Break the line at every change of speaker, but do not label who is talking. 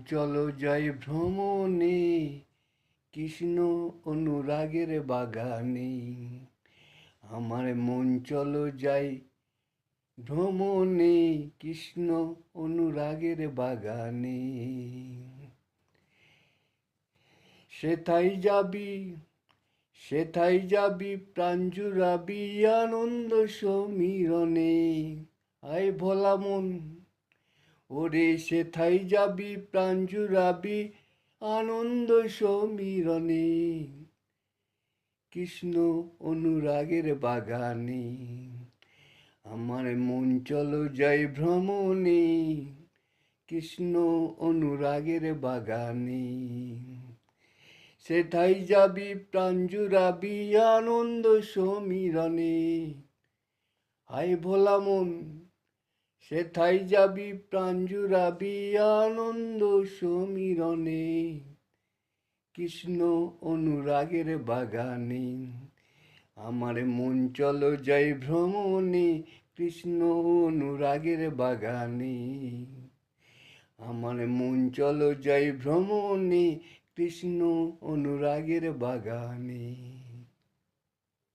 চলো যাই ভ্রমণে, কৃষ্ণ অনুরাগের বাগানে। আমার মন চলো যাই ভ্রমণে, কৃষ্ণ অনুরাগের বাগানে। সেথায় যাবি, সেথায় যাবি, প্রাণ জুড়াবি আনন্দ সমীরণে। আয় ভোলা মন, ওরে সেথায় যাবি, প্রাণ জুড়াবি আনন্দ সমীরণে। কৃষ্ণ অনুরাগের বাগানে। আমার মন চলো যাই ভ্রমণে, কৃষ্ণ অনুরাগের বাগানে। সেথায় যাবি, প্রাণ জুড়াবি আনন্দ সমীরণে। হায় ভোলা মন, সেথায় যাবি, প্রাণ জুড়াবি আনন্দ সমীরণে। কৃষ্ণ অনুরাগের বাগানে। আমার মন চলো যাই ভ্রমণে, কৃষ্ণ অনুরাগের বাগানে। আমার মন চলো যাই ভ্রমণে, কৃষ্ণ অনুরাগের বাগানে।